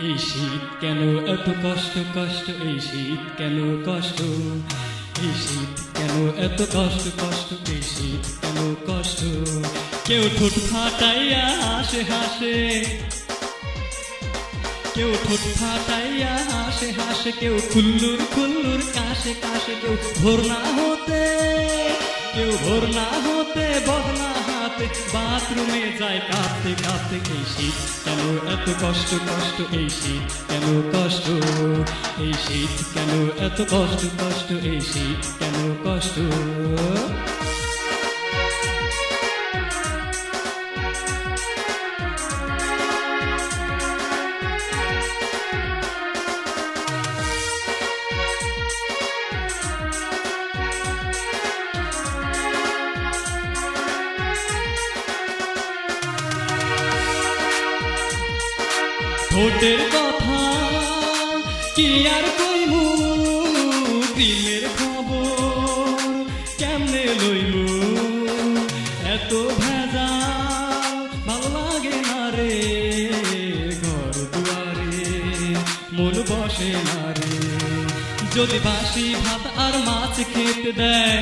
এই শীত কেন এত কষ্ট কষ্ট, এই শীত কেন কষ্ট, এই শীত কেন এত কষ্ট কষ্ট, এই শীত কেন কষ্ট। কেউ ঠোঁট ফাটাইয়া হাসে হাসে, কেউ ঠোঁট ফাটাইয়া হাসে হাসে, কেউ খুল্লুর খুল্লুর কাশে কাশে, কেউ ভোর না হতে, কেউ ভোর না হতে বদনা হাতে বাথরুমে যায় কাঁপতে কাঁপতে। এই শীত কেন এত কষ্ট কষ্ট, এই শীত কেন কষ্ট, এই শীত কেন এত কষ্ট কষ্ট, এই শীত কেন কষ্ট। ঠোঁটের কথা কি আর কইমু, দিলের খবর কেমনে লইমু, এত ভেজাল ভালো লাগে না রে, ঘর দুয়ারে মন বসে না রে। যদি বাসি ভাত আর মাছ খেতে দেয়,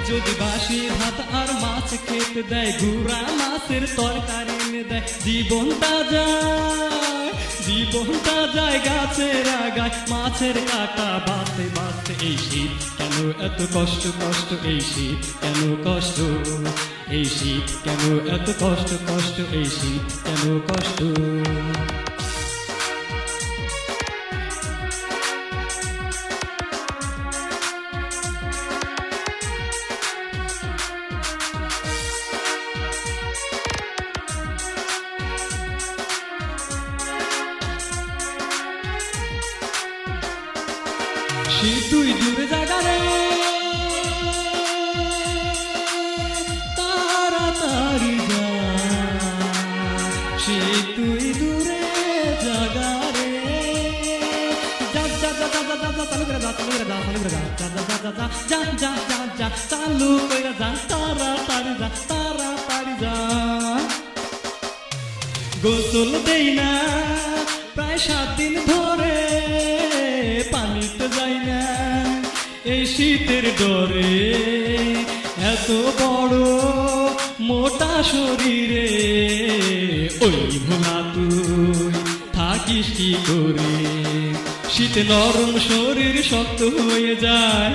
যদি বাসি ভাত আর মাছ খেতে দেয়, গুড়া মাছের তরকারি এনে দেয়, জীবনটা যায়, জীবনটা যায় গাছের আগায়, মাছের কাটা বাঁচতে বাঁচতে। এই শীত কেন এত কষ্ট কষ্ট, এই শীত কেন কষ্ট, এই শীত কেন এত কষ্ট কষ্ট, এই শীত কেন কষ্ট। সে তুই দূরে জাগা রে, তাড়াতাড়ি যা, সে তুই দূরে জাগা রে, যা যা যা যা যা যা চালু করে যা, চালু করে যা, চালু করে যা, যা যা যা যা যা যা যা যা চালু করে যা, তাড়াতাড়ি যা, তাড়াতাড়ি যা। গোসল দেই না প্রায় 7 দিন ধরে, পানিতে যাই না এই শীতের ডরে, এত বড় মোটা শরীরে, ওই ভোলা তুই থাকিস কি করে, শীতে নরম শরীর শক্ত হয়ে যায়,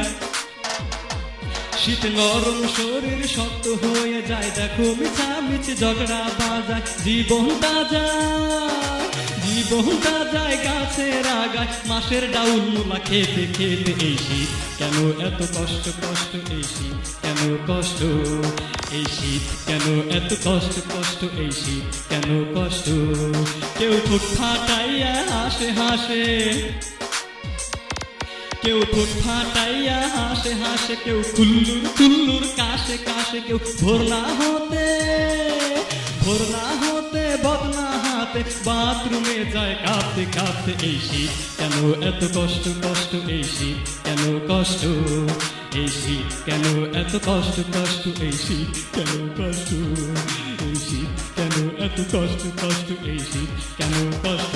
শীতে নরম শরীর শক্ত হয়ে যায়, দেখো মিছামিছি ঝগড়া বাজায়, জীবনটা যায়, জীবনটা যায় গাছের আগায়, মাসের ডাউল মুলা খেতে খেতে। এই শীত কেন এত কষ্ট কষ্ট, এই শীত কেন কষ্ট, এই শীত কেন এত কষ্ট কষ্ট, এই শীত কেন কষ্ট। কেউ ঠোঁট ফাটাইয়া হাসে হাসে, কেউ ঠোঁট ফাটাইয়া হাসে হাসে, কেউ খুল্লুর খুল্লুর কাশে কাশে, কেউ ভোর না হতে, ভোর না হতে বদনা হাতে বাথরুমে যায় কাঁপতে কাঁপতে। এই শীত কেন এত কষ্ট কষ্ট, এই শীত কেন কষ্ট, এই শীত কেন এত কষ্ট কষ্ট, এই শীত কেন কষ্ট, এই শীত কেন এত কষ্ট কষ্ট, এই শীত কেন কষ্ট।